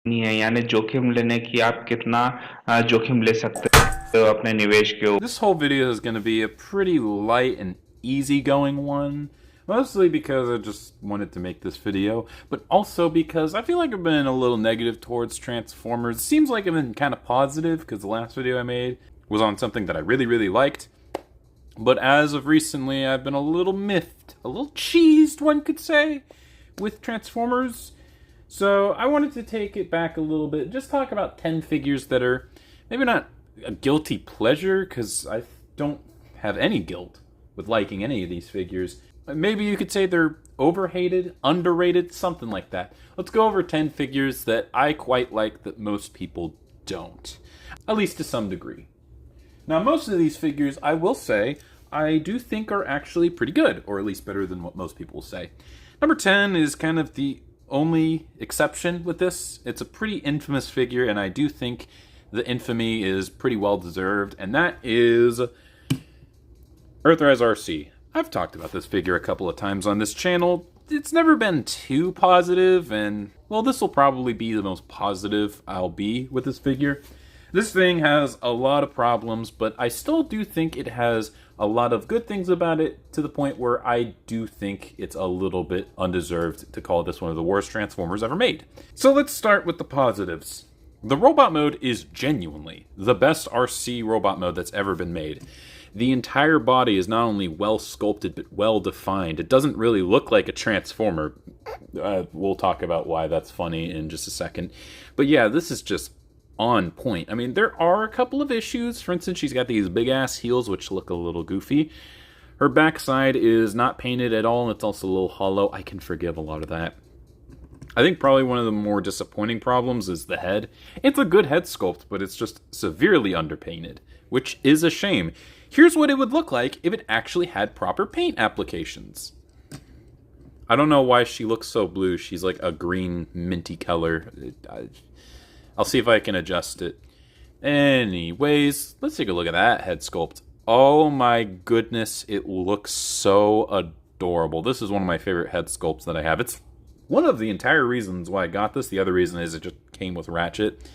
नहीं है, यानी जोखिम लेने की आप कितना जोखिम ले सकते हो अपने निवेश के ऊपर। This whole video is going to be a pretty light and easygoing one. Mostly because I just wanted to make this video, but also because I feel like I've been a little negative towards Transformers. It seems like I've been kind of positive because the last video I made was on something that I really, really liked. But as of recently, I've been a little miffed, a little cheesed, one could say, with Transformers. So I wanted to take it back a little bit, just talk about 10 figures that are maybe not a guilty pleasure, because I don't have any guilt with liking any of these figures. Maybe you could say they're overhated, underrated, something like that. Let's go over 10 figures that I quite like that most people don't, at least to some degree. Now, most of these figures, I will say, I do think are actually pretty good, or at least better than what most people will say. Number 10 is kind of the only exception with this. It's a pretty infamous figure, and I do think the infamy is pretty well deserved, and that is Earthrise RC. I've talked about this figure a couple of times on this channel. It's never been too positive, and, well, this will probably be the most positive I'll be with this figure. This thing has a lot of problems, but I still do think it has a lot of good things about it, to the point where I do think it's a little bit undeserved to call this one of the worst Transformers ever made. So let's start with the positives. The robot mode is genuinely the best RC robot mode that's ever been made. The entire body is not only well sculpted, but well defined. It doesn't really look like a Transformer. We'll talk about why that's funny in just a second. But yeah, this is just on point. I mean, there are a couple of issues. For instance, she's got these big-ass heels, which look a little goofy. Her backside is not painted at all, and it's also a little hollow. I can forgive a lot of that. I think probably one of the more disappointing problems is the head. It's a good head sculpt, but it's just severely underpainted, which is a shame. Here's what it would look like if it actually had proper paint applications. I don't know why she looks so blue. She's like a green minty color. I'll see if I can adjust it. Anyways, let's take a look at that head sculpt. Oh my goodness, it looks so adorable. This is one of my favorite head sculpts that I have. It's one of the entire reasons why I got this. The other reason is it just came with Ratchet.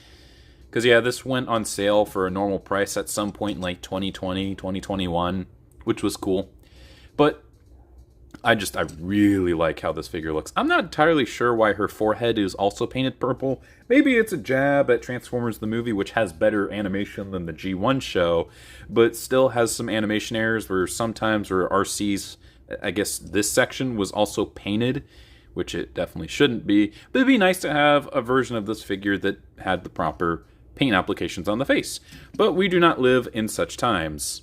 Because yeah, this went on sale for a normal price at some point in like 2020, 2021, which was cool. But I really like how this figure looks. I'm not entirely sure why her forehead is also painted purple. Maybe it's a jab at Transformers the movie, which has better animation than the G1 show, but still has some animation errors where sometimes where RC's, I guess this section was also painted, which it definitely shouldn't be. But it'd be nice to have a version of this figure that had the proper paint applications on the face. But we do not live in such times.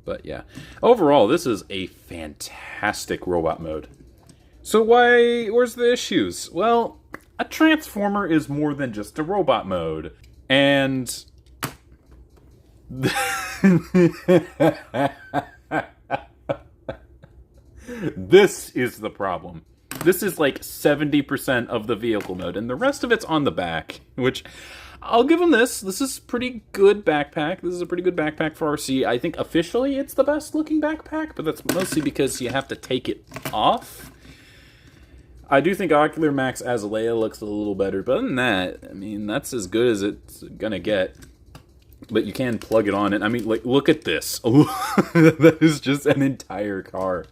But yeah, overall, this is a fantastic robot mode. So where's the issues? Well, a Transformer is more than just a robot mode. And this is the problem. This is like 70% of the vehicle mode, and the rest of it's on the back, which I'll give them this. This is pretty good backpack. This is a pretty good backpack for RC. I think officially it's the best looking backpack, but that's mostly because you have to take it off. I do think Ocular Max as Leia looks a little better, but other than that, I mean, that's as good as it's gonna get. But you can plug it on, and I mean, like, look at this. That is just an entire car.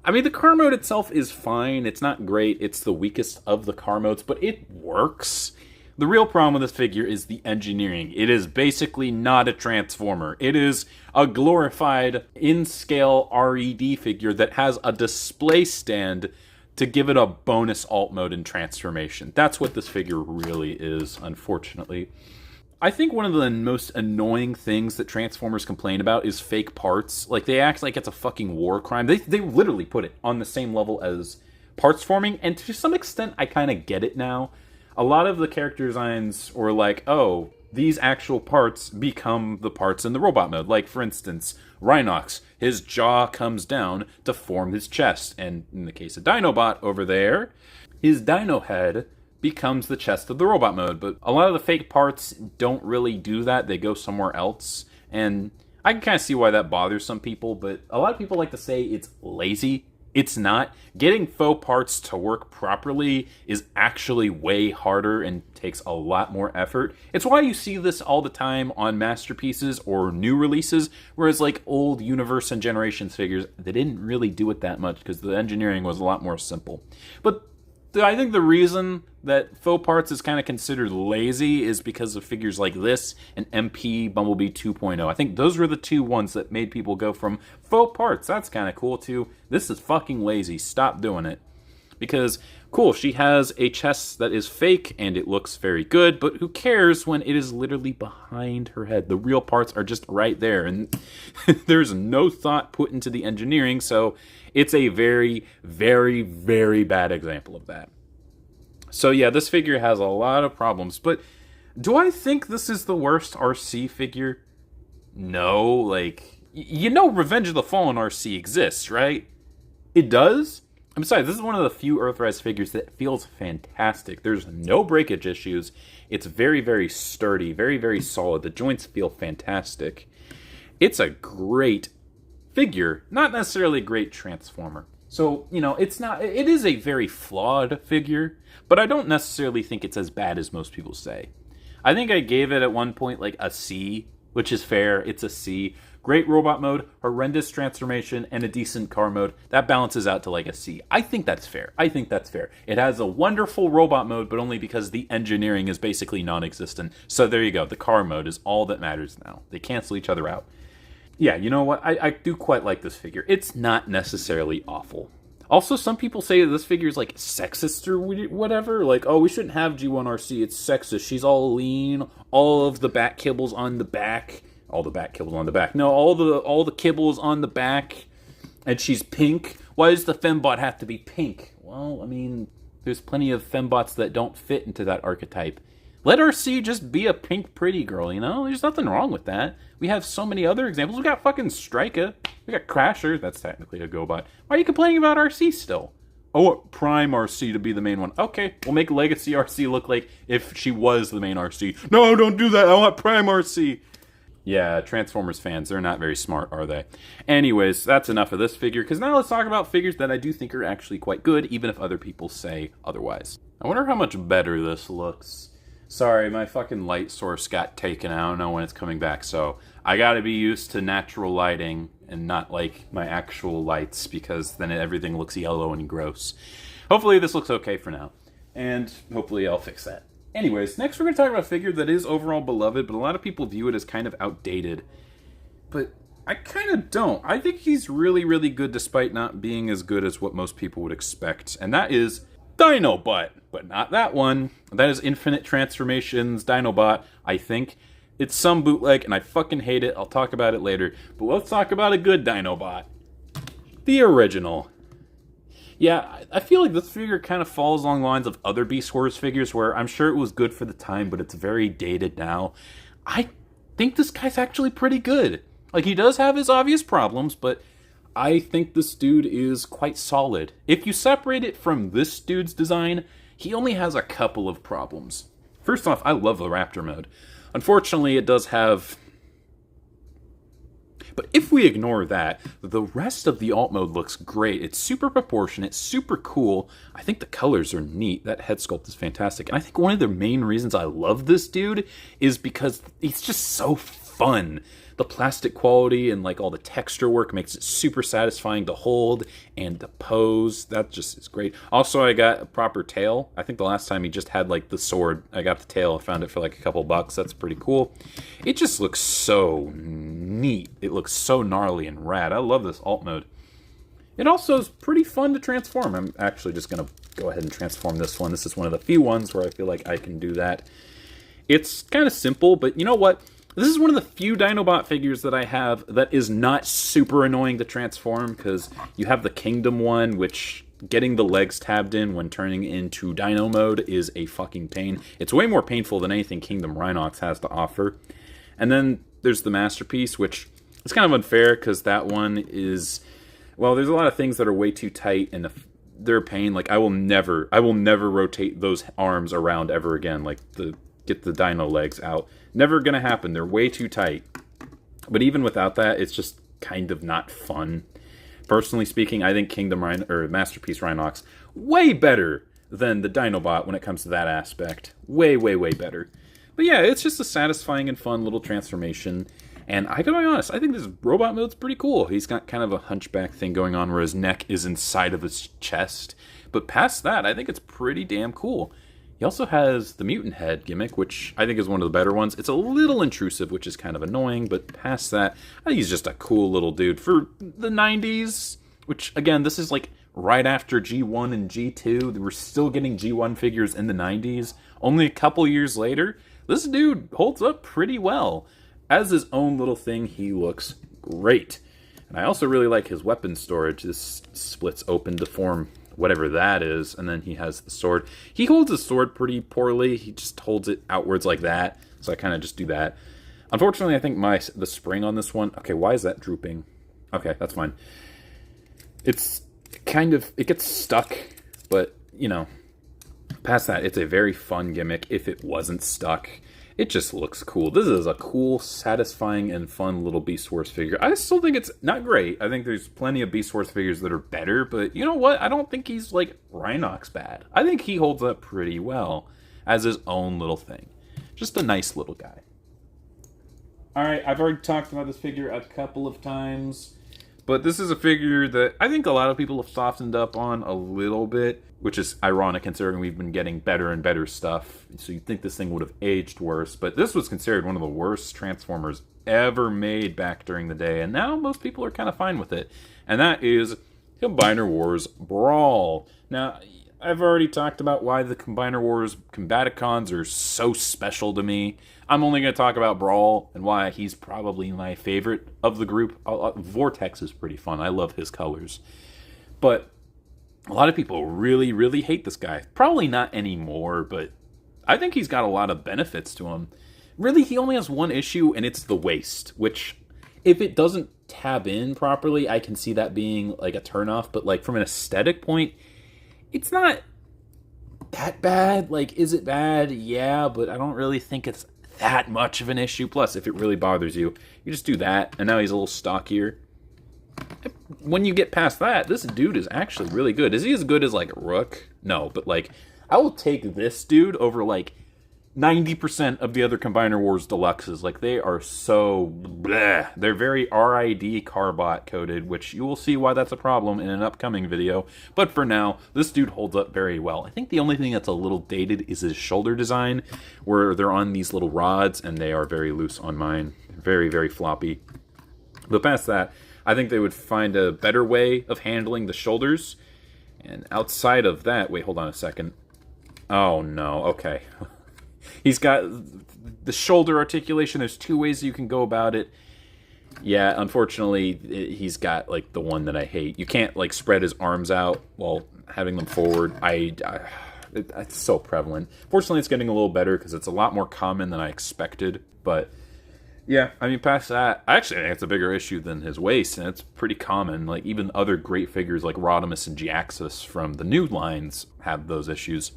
I mean, the car mode itself is fine. It's not great. It's the weakest of the car modes, but it works. The real problem with this figure is the engineering. It is basically not a Transformer. It is a glorified, in-scale RED figure that has a display stand to give it a bonus alt mode in transformation. That's what this figure really is, unfortunately. I think one of the most annoying things that Transformers complain about is fake parts. Like, they act like it's a fucking war crime. They literally put it on the same level as parts forming, and to some extent, I kind of get it now. A lot of the character designs were like, oh, these actual parts become the parts in the robot mode. Like, for instance, Rhinox, his jaw comes down to form his chest. And in the case of Dinobot over there, his dino head becomes the chest of the robot mode. But a lot of the fake parts don't really do that. They go somewhere else. And I can kind of see why that bothers some people. But a lot of people like to say it's lazy. It's not. Getting faux parts to work properly is actually way harder and takes a lot more effort. It's why you see this all the time on masterpieces or new releases, whereas like old Universe and Generations figures, they didn't really do it that much because the engineering was a lot more simple. But I think the reason that faux parts is kind of considered lazy is because of figures like this and MP Bumblebee 2.0. I think those were the two ones that made people go from faux parts, that's kind of cool, to this is fucking lazy, stop doing it. Because, cool, she has a chest that is fake and it looks very good, but who cares when it is literally behind her head? The real parts are just right there, and there's no thought put into the engineering, so it's a very, very, very bad example of that. So yeah, this figure has a lot of problems, but do I think this is the worst RC figure? No, like, you know Revenge of the Fallen RC exists, right? It does? I'm sorry, this is one of the few Earthrise figures that feels fantastic. There's no breakage issues. It's very, very sturdy, very, very solid. The joints feel fantastic. It's a great figure, not necessarily a great transformer. So, you know, it is a very flawed figure, but I don't necessarily think it's as bad as most people say. I think I gave it at one point like a C, which is fair. It's a C. Great robot mode, horrendous transformation, and a decent car mode. That balances out to like a C. I think that's fair. It has a wonderful robot mode, but only because the engineering is basically non-existent. So there you go. The car mode is all that matters now. They cancel each other out. Yeah, you know what? I do quite like this figure. It's not necessarily awful. Also, some people say this figure is like sexist or whatever. Like, oh, we shouldn't have G1RC. It's sexist. She's all lean. All of the back kibbles on the back. All the back kibbles on the back. No, all the kibbles on the back. And she's pink. Why does the fembot have to be pink? Well, I mean, there's plenty of fembots that don't fit into that archetype. Let RC just be a pink pretty girl, you know? There's nothing wrong with that. We have so many other examples. We got fucking Strika. We got Crasher. That's technically a GoBot. Why are you complaining about RC still? Oh, I want Prime RC to be the main one. Okay, we'll make Legacy RC look like if she was the main RC. No, don't do that. I want Prime RC. Yeah, Transformers fans, they're not very smart, are they? Anyways, that's enough of this figure, because now let's talk about figures that I do think are actually quite good, even if other people say otherwise. I wonder how much better this looks. Sorry, my fucking light source got taken. I don't know when it's coming back, so I gotta be used to natural lighting and not like my actual lights, because then everything looks yellow and gross. Hopefully this looks okay for now, and hopefully I'll fix that. Anyways, next we're going to talk about a figure that is overall beloved, but a lot of people view it as kind of outdated. But I kind of don't. I think he's really, really good despite not being as good as what most people would expect. And that is Dinobot. But not that one. That is Infinite Transformations Dinobot, I think. It's some bootleg, and I fucking hate it. I'll talk about it later. But let's talk about a good Dinobot. The original. Yeah, I feel like this figure kind of falls along the lines of other Beast Wars figures where I'm sure it was good for the time, but it's very dated now. I think this guy's actually pretty good. Like, he does have his obvious problems, but I think this dude is quite solid. If you separate it from this dude's design, he only has a couple of problems. First off, I love the Raptor mode. Unfortunately, it does have... But if we ignore that, the rest of the alt mode looks great. It's super proportionate, super cool. I think the colors are neat. That head sculpt is fantastic. And I think one of the main reasons I love this dude is because he's just so fun. The plastic quality and like all the texture work makes it super satisfying to hold, and the pose, that just is great. Also, I got a proper tail. I think the last time he just had like the sword. I got the tail. I found it for like a couple bucks. That's pretty cool. It just looks so neat. It looks so gnarly and rad. I love this alt mode. It also is pretty fun to transform. I'm actually just going to go ahead and transform this one. This is one of the few ones where I feel like I can do that. It's kind of simple, but you know what? This is one of the few Dinobot figures that I have that is not super annoying to transform, because you have the Kingdom one, which getting the legs tabbed in when turning into Dino mode is a fucking pain. It's way more painful than anything Kingdom Rhinox has to offer. And then there's the Masterpiece, which is kind of unfair, because that one is... Well, there's a lot of things that are way too tight, and they're a pain. Like, I will never rotate those arms around ever again, like get the dino legs out. Never gonna happen. They're way too tight. But even without that, it's just kind of not fun. Personally speaking, I think Masterpiece Rhinox way better than the Dinobot when it comes to that aspect. Way, way, way better. But yeah, it's just a satisfying and fun little transformation. And I gotta be honest, I think this robot mode's pretty cool. He's got kind of a hunchback thing going on where his neck is inside of his chest. But past that, I think it's pretty damn cool. He also has the mutant head gimmick, which I think is one of the better ones. It's a little intrusive, which is kind of annoying, but past that, I think he's just a cool little dude. For the 90s, which, again, this is like right after G1 and G2. We're still getting G1 figures in the 90s. Only a couple years later, this dude holds up pretty well. As his own little thing, he looks great. And I also really like his weapon storage. This splits open to form whatever that is, and then he has the sword. He holds his sword pretty poorly. He just holds it outwards like that, so I kind of just do that. Unfortunately, I think the spring on this one... Okay, why is that drooping? Okay, that's fine. It's kind of... It gets stuck, but, you know, past that, it's a very fun gimmick if it wasn't stuck. It just looks cool. This is a cool, satisfying, and fun little Beast Wars figure. I still think it's not great. I think there's plenty of Beast Wars figures that are better, but you know what? I don't think he's, like, Rhinox bad. I think he holds up pretty well as his own little thing. Just a nice little guy. Alright, I've already talked about this figure a couple of times, but this is a figure that I think a lot of people have softened up on a little bit, which is ironic considering we've been getting better and better stuff. So you'd think this thing would have aged worse, but this was considered one of the worst Transformers ever made back during the day, and now most people are kind of fine with it. And that is Combiner Wars Brawl. Now, I've already talked about why the Combiner Wars Combaticons are so special to me. I'm only going to talk about Brawl and why he's probably my favorite of the group. Vortex is pretty fun. I love his colors. But a lot of people really, really hate this guy. Probably not anymore, but I think he's got a lot of benefits to him. Really, he only has one issue, and it's the waist, which, if it doesn't tab in properly, I can see that being like a turnoff. But like from an aesthetic point, it's not that bad. Like, is it bad? Yeah, but I don't really think it's that much of an issue. Plus, if it really bothers you, you just do that, and now he's a little stockier. When you get past that, this dude is actually really good. Is he as good as, like, Rook? No, but, like, I will take this dude over, like, 90% of the other Combiner Wars Deluxes. Like, they are so bleh. They're very RID Carbot coded, which you will see why that's a problem in an upcoming video. But for now, this dude holds up very well. I think the only thing that's a little dated is his shoulder design, where they're on these little rods, and they are very loose on mine. Very, very floppy. But past that, I think they would find a better way of handling the shoulders. And outside of that... Wait, hold on a second. Oh, no. Okay. He's got the shoulder articulation. There's two ways you can go about it. Yeah, unfortunately, he's got, like, the one that I hate. You can't, like, spread his arms out while having them forward. It's so prevalent. Fortunately, it's getting a little better because it's a lot more common than I expected. But, yeah, I mean, past that, I actually think it's a bigger issue than his waist, and it's pretty common. Like, even other great figures like Rodimus and Giaxus from the new lines have those issues.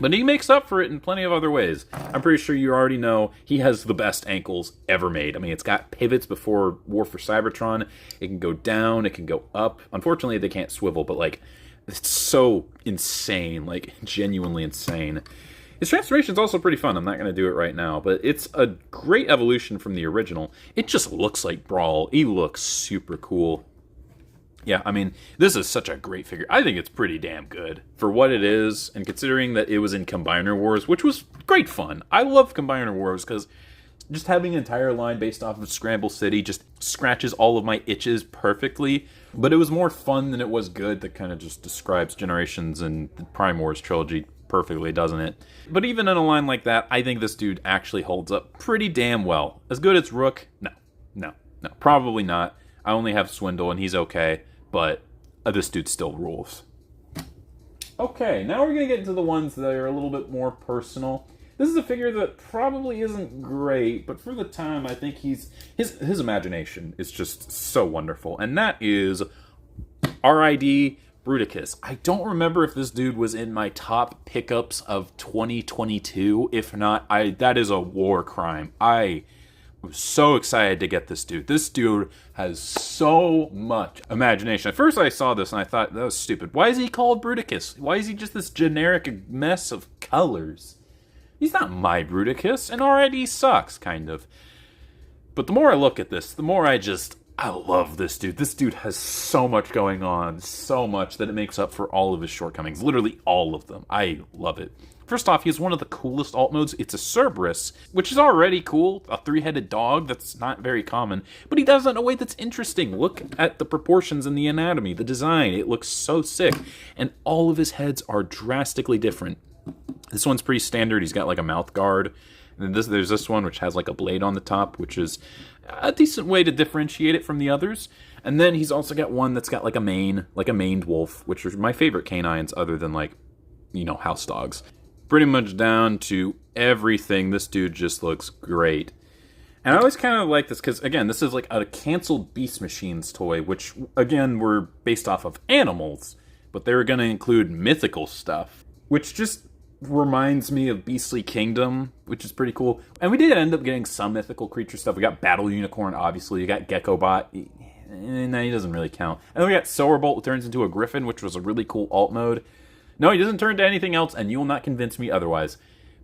But he makes up for it in plenty of other ways. I'm pretty sure you already know he has the best ankles ever made. I mean, it's got pivots before War for Cybertron. It can go down, it can go up. Unfortunately, they can't swivel, but, like, it's so insane, like, genuinely insane. His transformation's also pretty fun. I'm not going to do it right now, but it's a great evolution from the original. It just looks like Brawl. He looks super cool. Yeah, I mean, this is such a great figure. I think it's pretty damn good for what it is, and considering that it was in Combiner Wars, which was great fun. I love Combiner Wars because just having an entire line based off of Scramble City just scratches all of my itches perfectly. But it was more fun than it was good. That kind of just describes Generations and the Prime Wars trilogy perfectly, doesn't it? But even in a line like that, I think this dude actually holds up pretty damn well. As good as Rook? No, probably not. I only have Swindle, and he's okay. But this dude still rules. Okay, now we're going to get into the ones that are a little bit more personal. This is a figure that probably isn't great, but for the time, I think his imagination is just so wonderful. And that is R.I.D. Bruticus. I don't remember if this dude was in my top pickups of 2022. If not, that is a war crime. I I was so excited to get this dude. This dude has so much imagination. At first I saw this and I thought, that was stupid. Why is he called Bruticus? Why is he just this generic mess of colors? He's not my Bruticus, and already he sucks, kind of. But the more I look at this, the more I love this dude. This dude has so much going on, so much that it makes up for all of his shortcomings. Literally all of them. I love it. First off, he has one of the coolest alt modes. It's a Cerberus, which is already cool. A three-headed dog, that's not very common. But he does it in a way that's interesting. Look at the proportions and the anatomy, the design. It looks so sick. And all of his heads are drastically different. This one's pretty standard. He's got like a mouth guard. And there's this one which has like a blade on the top, which is a decent way to differentiate it from the others. And then he's also got one that's got like a maned wolf, which are my favorite canines other than like, house dogs. Pretty much down to everything, this dude just looks great. And I always kind of like this because, again, this is like a canceled Beast Machines toy, which, again, were based off of animals, but they were going to include mythical stuff, which just reminds me of Beastly Kingdom, which is pretty cool. And we did end up getting some mythical creature stuff. We got Battle Unicorn, obviously. You got Geckobot. No, he doesn't really count. And then we got Sowerbolt, who turns into a griffin, which was a really cool alt mode. No, he doesn't turn to anything else, and you will not convince me otherwise.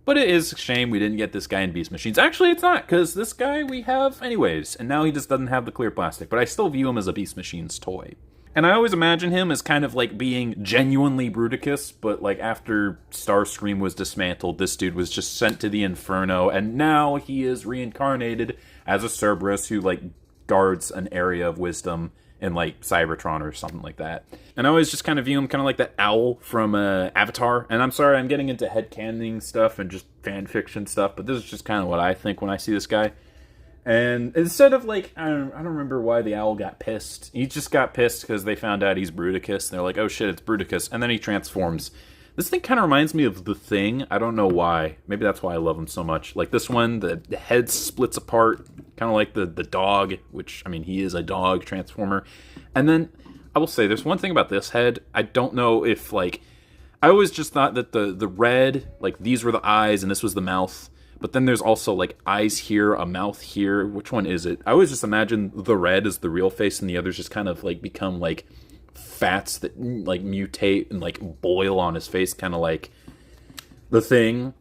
But it is a shame we didn't get this guy in Beast Machines. Actually, it's not, because this guy we have anyways, and now he just doesn't have the clear plastic. But I still view him as a Beast Machines toy. And I always imagine him as kind of like being genuinely Bruticus, but like after Starscream was dismantled, this dude was just sent to the Inferno, and now he is reincarnated as a Cerberus who like guards an area of wisdom in like Cybertron or something like that. And I always just kind of view him kind of like that owl from Avatar. And I'm sorry, I'm getting into headcanon stuff and just fan fiction stuff, but this is just kind of what I think when I see this guy. And instead of like, I don't remember why the owl got pissed. He just got pissed because they found out he's Bruticus. And they're like, oh shit, it's Bruticus. And then he transforms. This thing kind of reminds me of The Thing. I don't know why. Maybe that's why I love him so much. Like this one, the head splits apart, kind of like the dog, which, I mean, he is a dog transformer. And then, I will say, there's one thing about this head. I don't know if, like, I always just thought that the red, like, these were the eyes and this was the mouth. But then there's also, like, eyes here, a mouth here. Which one is it? I always just imagine the red is the real face and the others just kind of, like, become, like, fats that like mutate and like boil on his face, kind of like The Thing.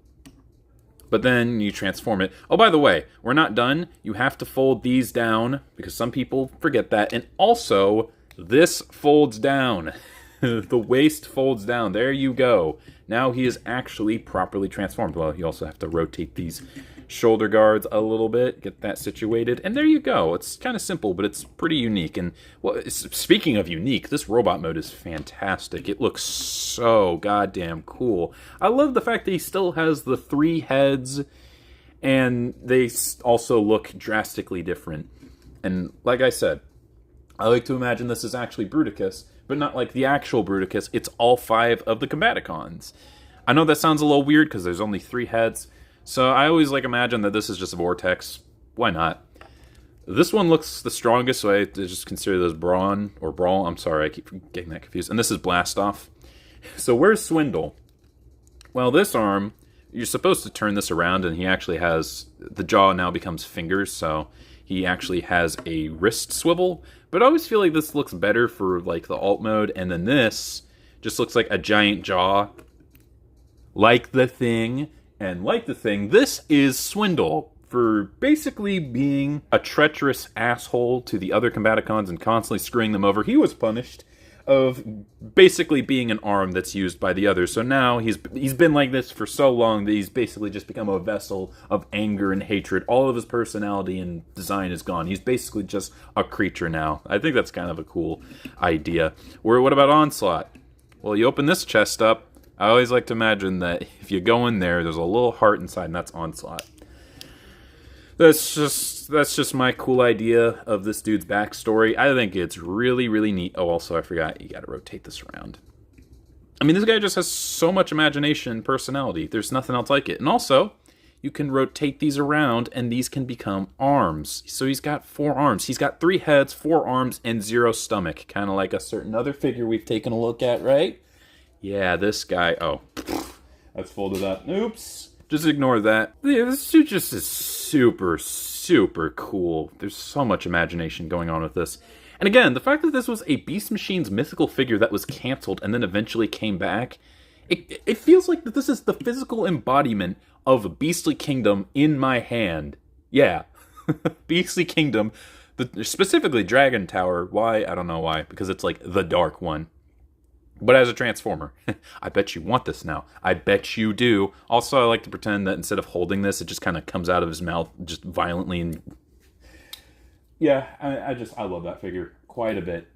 But then you transform it. Oh, by the way, we're not done. You have to fold these down because some people forget that. And also, this folds down. The waist folds down. There you go. Now he is actually properly transformed. Well, you also have to rotate these shoulder guards a little bit, get that situated, and there you go. It's kind of simple, but it's pretty unique. And well, speaking of unique, this robot mode is fantastic. It looks so goddamn cool. I love the fact that he still has the 3 heads, and they also look drastically different. And like I said, I like to imagine this is actually Bruticus, but not like the actual Bruticus. It's all 5 of the Combaticons. I know that sounds a little weird because there's only 3 heads, so I always like imagine that this is just a Vortex. Why not? This one looks the strongest, so I just consider this Brawn, or Brawl. I'm sorry, I keep getting that confused. And this is Blastoff. So where's Swindle? Well, this arm, you're supposed to turn this around, and he actually has, the jaw now becomes fingers, so he actually has a wrist swivel. But I always feel like this looks better for like the alt mode, and then this just looks like a giant jaw, like The Thing. And like The Thing, this is Swindle for basically being a treacherous asshole to the other Combaticons and constantly screwing them over. He was punished of basically being an arm that's used by the others. So now he's been like this for so long that he's basically just become a vessel of anger and hatred. All of his personality and design is gone. He's basically just a creature now. I think that's kind of a cool idea. Or what about Onslaught? Well, you open this chest up. I always like to imagine that if you go in there, there's a little heart inside, and that's Onslaught. That's just my cool idea of this dude's backstory. I think it's really, really neat. Oh, also, I forgot, you gotta rotate this around. I mean, this guy just has so much imagination and personality. There's nothing else like it. And also, you can rotate these around, and these can become arms. So he's got 4 arms. He's got 3 heads, 4 arms, and 0 stomach. Kind of like a certain other figure we've taken a look at, right? Yeah, this guy, oh, that's folded up. Oops. Just ignore that. Yeah, this dude just is super, super cool. There's so much imagination going on with this. And again, the fact that this was a Beast Machine's mythical figure that was canceled and then eventually came back, it feels like that this is the physical embodiment of Beastly Kingdom in my hand. Yeah. Beastly Kingdom, specifically Dragon Tower. Why? I don't know why. Because it's like the dark one. But as a Transformer, I bet you want this now. I bet you do. Also, I like to pretend that instead of holding this, it just kind of comes out of his mouth just violently. And yeah, I love that figure quite a bit.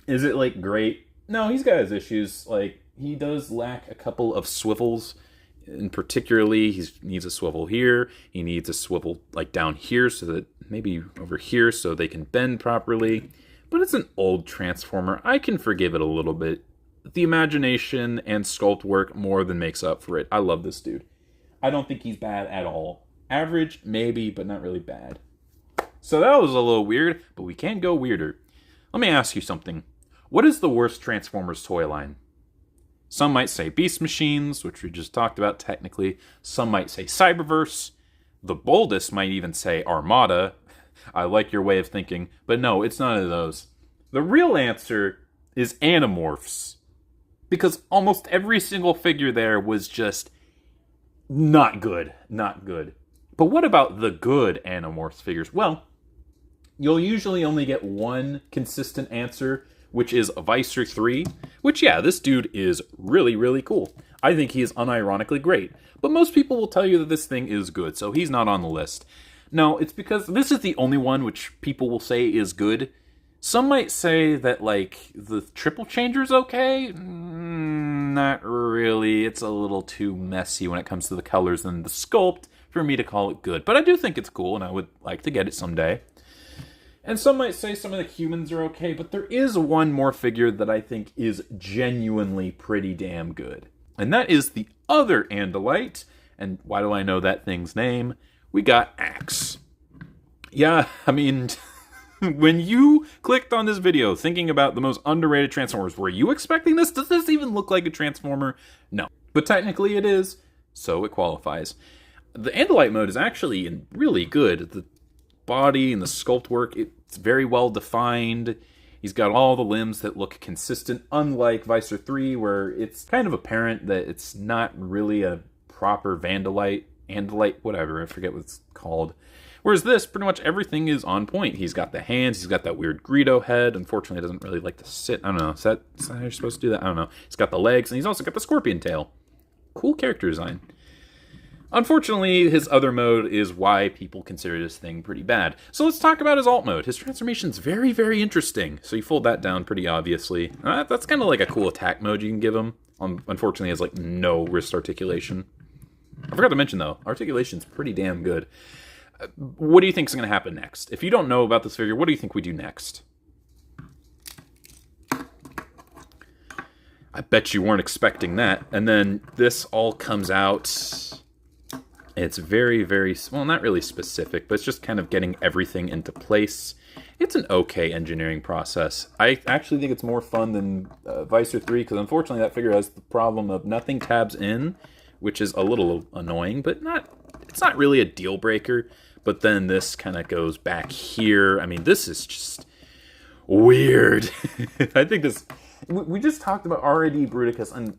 Is it, like, great? No, he's got his issues. Like, he does lack a couple of swivels. And particularly, he needs a swivel here. He needs a swivel, like, down here, so that maybe over here, so they can bend properly. But it's an old Transformer. I can forgive it a little bit. The imagination and sculpt work more than makes up for it. I love this dude. I don't think he's bad at all. Average, maybe, but not really bad. So that was a little weird, but we can go weirder. Let me ask you something. What is the worst Transformers toy line? Some might say Beast Machines, which we just talked about technically. Some might say Cyberverse. The boldest might even say Armada. I like your way of thinking, but no, it's none of those. The real answer is Animorphs. Because almost every single figure there was just not good. Not good. But what about the good Animorphs figures? Well, you'll usually only get one consistent answer, which is Visor 3. Which, yeah, this dude is really, really cool. I think he is unironically great. But most people will tell you that this thing is good, so he's not on the list. No, it's because this is the only one which people will say is good. Some might say that, like, the Triple Changer's okay. Not really. It's a little too messy when it comes to the colors and the sculpt for me to call it good. But I do think it's cool, and I would like to get it someday. And some might say some of the humans are okay, but there is one more figure that I think is genuinely pretty damn good. And that is the other Andalite. And why do I know that thing's name? We got Axe. Yeah, I mean... When you clicked on this video thinking about the most underrated Transformers, were you expecting this? Does this even look like a Transformer? No. But technically it is, so it qualifies. The Andalite mode is actually really good. The body and the sculpt work, it's very well defined. He's got all the limbs that look consistent, unlike Visor 3, where it's kind of apparent that it's not really a proper Andalite, whatever, I forget what it's called. Whereas this, pretty much everything is on point. He's got the hands, he's got that weird Greedo head. Unfortunately, it doesn't really like to sit. I don't know, is that how you're supposed to do that? I don't know. He's got the legs, and he's also got the scorpion tail. Cool character design. Unfortunately, his other mode is why people consider this thing pretty bad. So let's talk about his alt mode. His transformation's very, very interesting. So you fold that down pretty obviously. That's kind of like a cool attack mode you can give him. Unfortunately, he has like no wrist articulation. I forgot to mention, though, articulation's pretty damn good. What do you think is going to happen next? If you don't know about this figure, what do you think we do next? I bet you weren't expecting that. And then this all comes out. It's very, very, well, not really specific, but it's just kind of getting everything into place. It's an okay engineering process. I actually think it's more fun than Visor 3, because unfortunately that figure has the problem of nothing tabs in, which is a little annoying, but it's not really a deal breaker. But then this kind of goes back here. I mean, this is just weird. I think this... We just talked about R.A.D. Bruticus and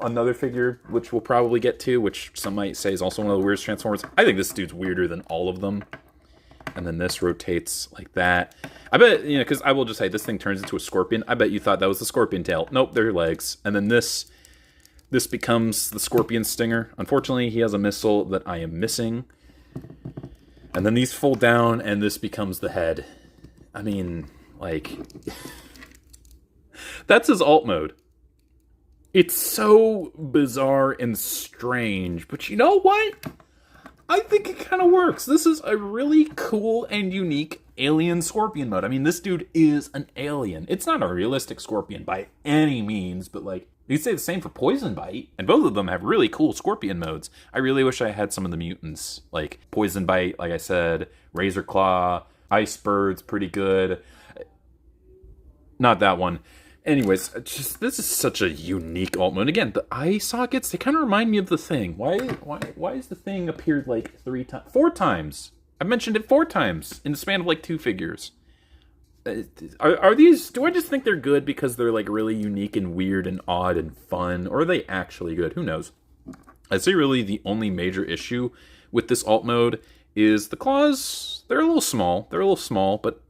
another figure, which we'll probably get to, which some might say is also one of the weirdest Transformers. I think this dude's weirder than all of them. And then this rotates like that. I bet, because I will just say, this thing turns into a scorpion. I bet you thought that was the scorpion tail. Nope, they're legs. And then this becomes the scorpion stinger. Unfortunately, he has a missile that I am missing. And then these fold down, and this becomes the head. I mean, like... That's his alt mode. It's so bizarre and strange, but you know what? I think it kind of works. This is a really cool and unique alien scorpion mode. I mean, this dude is an alien. It's not a realistic scorpion by any means, but like, you'd say the same for Poison Bite, and both of them have really cool scorpion modes. I really wish I had some of the mutants, like Poison Bite, like I said, Razor Claw, Ice Bird's pretty good. Not that one. Anyways, this is such a unique alt mode. Again, the eye sockets, they kind of remind me of the Thing. Why is the Thing appeared like 4 times? I've mentioned it 4 times in the span of like 2 figures. Are these, do I just think they're good because they're like really unique and weird and odd and fun, or are they actually good? Who knows? I'd say really the only major issue with this alt mode is the claws. They're a little small, but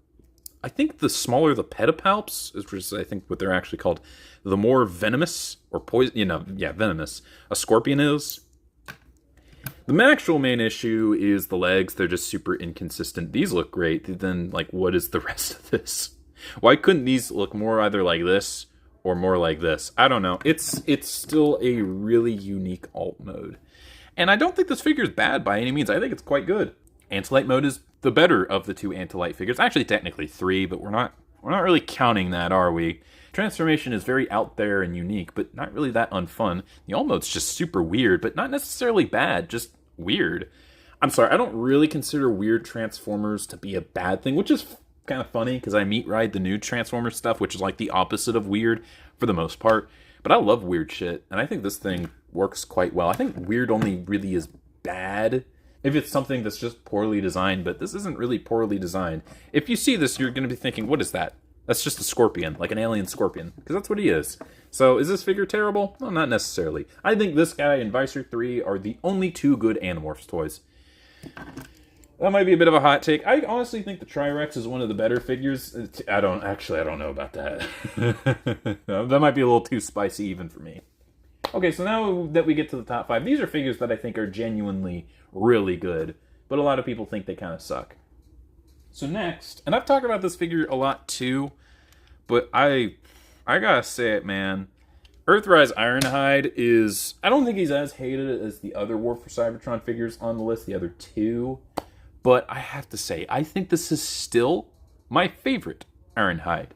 I think the smaller the pedipalps, which is I think what they're actually called, the more venomous or poison, venomous a scorpion is. The actual main issue is the legs. They're just super inconsistent. These look great. Then, like, what is the rest of this? Why couldn't these look more either like this or more like this? I don't know. It's still a really unique alt mode. And I don't think this figure is bad by any means. I think it's quite good. Anti-light mode is the better of the 2 anti-light figures. Actually, technically 3, but we're not really counting that, are we? Transformation is very out there and unique, but not really that unfun. The alt mode's just super weird, but not necessarily bad, just weird. I'm sorry, I don't really consider weird Transformers to be a bad thing, which is kind of funny because I meat ride the new Transformers stuff, which is like the opposite of weird for the most part. But I love weird shit, and I think this thing works quite well. I think weird only really is bad if it's something that's just poorly designed, but this isn't really poorly designed. If you see this, you're going to be thinking, what is that? That's just a scorpion, like an alien scorpion, because that's what he is. So is this figure terrible? Well, not necessarily. I think this guy and Visor 3 are the only 2 good Animorphs toys. That might be a bit of a hot take. I honestly think the Tri-Rex is one of the better figures. I don't know about that. That might be a little too spicy even for me. Okay, so now that we get to the top 5, these are figures that I think are genuinely really good, but a lot of people think they kind of suck. So next, and I've talked about this figure a lot too, but I gotta say it, man. Earthrise Ironhide is, I don't think he's as hated as the other War for Cybertron figures on the list, the other 2, but I have to say, I think this is still my favorite Ironhide.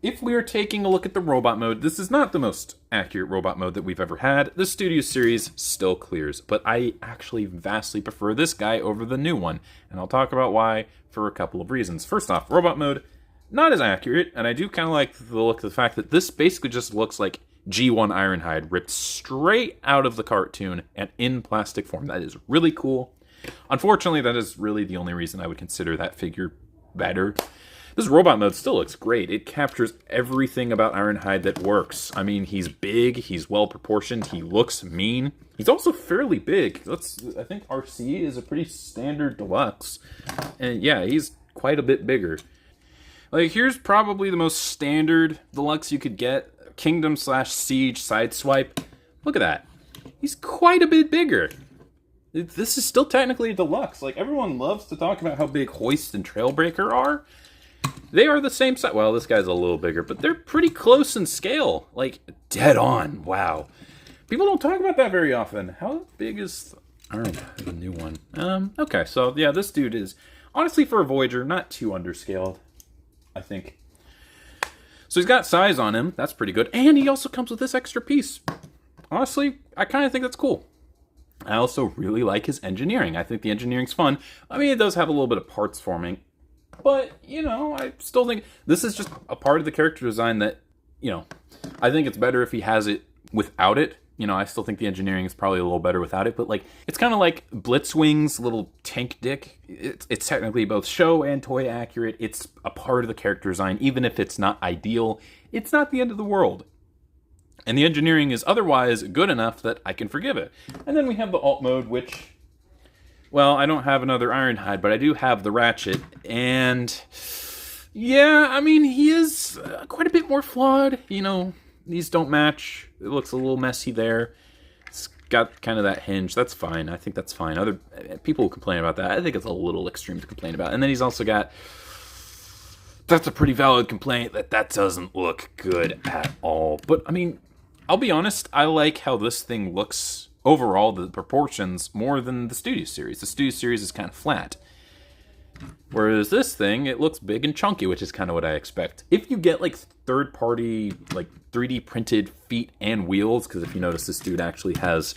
If we are taking a look at the robot mode, this is not the most accurate robot mode that we've ever had. The Studio Series still clears, but I actually vastly prefer this guy over the new one, and I'll talk about why for a couple of reasons. First off, robot mode, not as accurate, and I do kind of like the look of the fact that this basically just looks like G1 Ironhide ripped straight out of the cartoon and in plastic form. That is really cool. Unfortunately, that is really the only reason I would consider that figure better. This robot mode still looks great. It captures everything about Ironhide that works. I mean, he's big, he's well proportioned, he looks mean. He's also fairly big. I think RC is a pretty standard deluxe. And yeah, he's quite a bit bigger. Like, here's probably the most standard deluxe you could get. Kingdom/Siege Sideswipe. Look at that. He's quite a bit bigger. This is still technically a deluxe. Like, everyone loves to talk about how big Hoist and Trailbreaker are. They are the same size. Well, this guy's a little bigger, but they're pretty close in scale. Like, dead on. Wow. People don't talk about that very often. How big is the new one? Okay, so yeah, this dude is, honestly, for a Voyager, not too underscaled, I think. So he's got size on him. That's pretty good. And he also comes with this extra piece. Honestly, I kind of think that's cool. I also really like his engineering. I think the engineering's fun. I mean, it does have a little bit of parts forming. But, you know, I still think this is just a part of the character design that, you know, I think it's better if he has it without it. You know, I still think the engineering is probably a little better without it. But, like, it's kind of like Blitzwing's little tank dick. It's technically both show and toy accurate. It's a part of the character design. Even if it's not ideal, it's not the end of the world. And the engineering is otherwise good enough that I can forgive it. And then we have the alt mode, which, well, I don't have another Ironhide, but I do have the Ratchet. And yeah, I mean, he is quite a bit more flawed. You know, these don't match. It looks a little messy there. It's got kind of that hinge. That's fine. I think that's fine. Other people will complain about that. I think it's a little extreme to complain about. And then he's also got, that's a pretty valid complaint, that doesn't look good at all. But, I mean, I'll be honest, I like how this thing looks overall, the proportions, more than the Studio Series. The Studio Series is kind of flat. Whereas this thing, it looks big and chunky, which is kind of what I expect. If you get, like, third-party, like, 3D printed feet and wheels, because if you notice, this dude actually has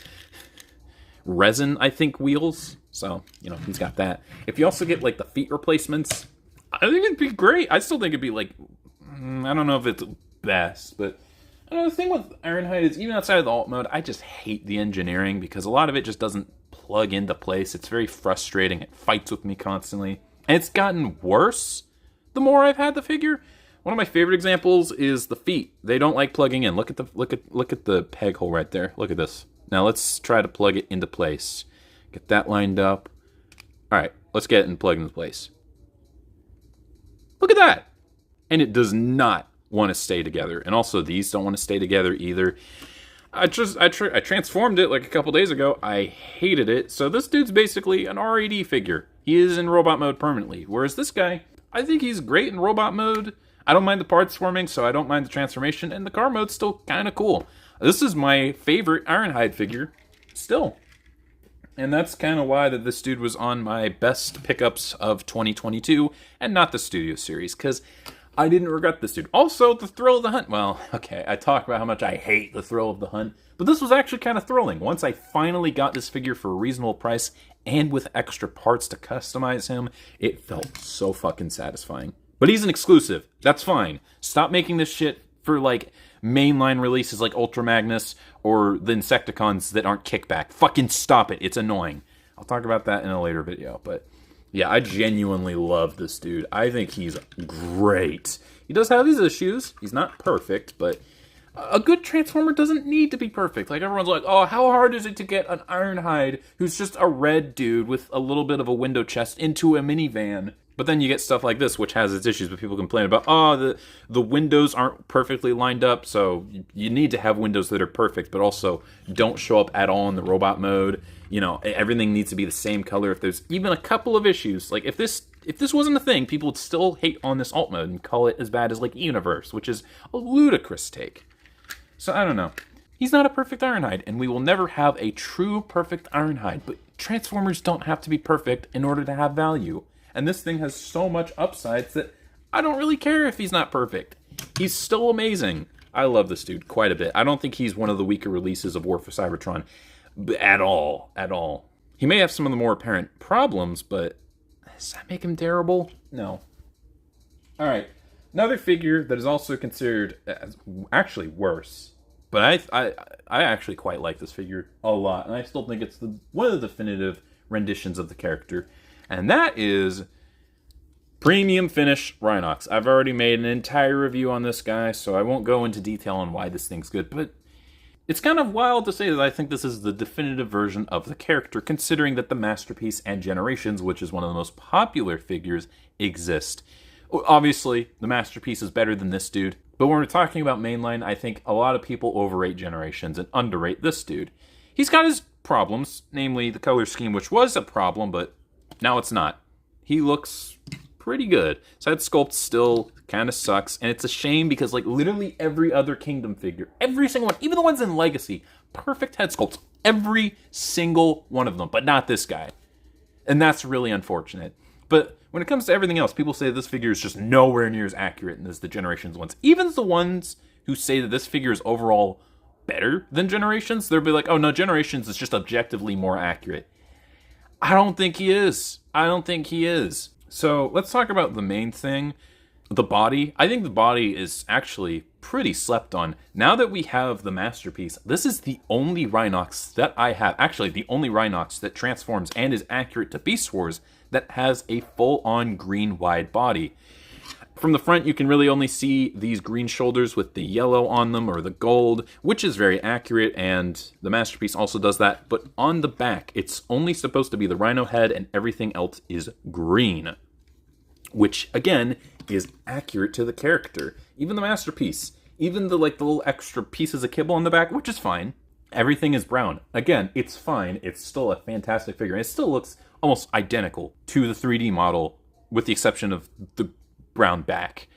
resin, I think, wheels. So, you know, he's got that. If you also get, like, the feet replacements, I think it'd be great. I still think it'd be, like, I don't know if it's best, but the thing with Ironhide is, even outside of the alt mode, I just hate the engineering because a lot of it just doesn't plug into place. It's very frustrating. It fights with me constantly. And it's gotten worse the more I've had the figure. One of my favorite examples is the feet. They don't like plugging in. Look at the peg hole right there. Look at this. Now let's try to plug it into place. Get that lined up. All right, let's get it plugged into place. Look at that. And it does not want to stay together. And also these don't want to stay together either. I transformed it like a couple days ago. I hated it. So this dude's basically an RAD figure. He is in robot mode permanently. Whereas this guy, I think he's great in robot mode. I don't mind the parts swarming, so I don't mind the transformation. And the car mode's still kind of cool. This is my favorite Ironhide figure still. And that's kind of why that this dude was on my best pickups of 2022 and not the Studio Series, because I didn't regret this dude. Also, the thrill of the hunt. Well, okay, I talk about how much I hate the thrill of the hunt, but this was actually kind of thrilling. Once I finally got this figure for a reasonable price and with extra parts to customize him, it felt so fucking satisfying. But he's an exclusive. That's fine. Stop making this shit for, like, mainline releases like Ultra Magnus or the Insecticons that aren't kickback. Fucking stop it. It's annoying. I'll talk about that in a later video, but yeah, I genuinely love this dude. I think he's great. He does have his issues. He's not perfect, but a good Transformer doesn't need to be perfect. Like, everyone's like, oh, how hard is it to get an Ironhide who's just a red dude with a little bit of a window chest into a minivan? But then you get stuff like this, which has its issues, but people complain about, oh, the windows aren't perfectly lined up, so you need to have windows that are perfect, but also don't show up at all in the robot mode. You know, everything needs to be the same color. If there's even a couple of issues, like if this wasn't a thing, people would still hate on this alt mode and call it as bad as like Universe, which is a ludicrous take. So I don't know. He's not a perfect Ironhide, and we will never have a true perfect Ironhide, but Transformers don't have to be perfect in order to have value. And this thing has so much upsides that I don't really care if he's not perfect. He's still amazing. I love this dude quite a bit. I don't think he's one of the weaker releases of War for Cybertron at all. At all. He may have some of the more apparent problems, but does that make him terrible? No. Alright. Another figure that is also considered as actually worse. But I actually quite like this figure a lot. And I still think it's one of the definitive renditions of the character. And that is Premium Finish Rhinox. I've already made an entire review on this guy, so I won't go into detail on why this thing's good, but it's kind of wild to say that I think this is the definitive version of the character, considering that the Masterpiece and Generations, which is one of the most popular figures, exist. Obviously, the Masterpiece is better than this dude, but when we're talking about mainline, I think a lot of people overrate Generations and underrate this dude. He's got his problems, namely the color scheme, which was a problem, but now it's not. He looks pretty good. Side sculpt still kind of sucks, and it's a shame because like literally every other Kingdom figure, every single one, even the ones in Legacy, perfect head sculpts, every single one of them, but not this guy. And that's really unfortunate. But when it comes to everything else, people say this figure is just nowhere near as accurate as the Generations ones. Even the ones who say that this figure is overall better than Generations, they'll be like, oh no, Generations is just objectively more accurate. I don't think he is. I don't think he is. So let's talk about the main thing, the body. I think the body is actually pretty slept on. Now that we have the Masterpiece, this is the only Rhinox that I have, actually the only Rhinox that transforms and is accurate to Beast Wars that has a full-on green wide body. From the front, you can really only see these green shoulders with the yellow on them, or the gold, which is very accurate, and the Masterpiece also does that. But on the back, it's only supposed to be the rhino head, and everything else is green, which, again, is accurate to the character. Even the Masterpiece, even the little extra pieces of kibble on the back, which is fine. Everything is brown. Again, it's fine. It's still a fantastic figure. It still looks almost identical to the 3D model, with the exception of the brown back.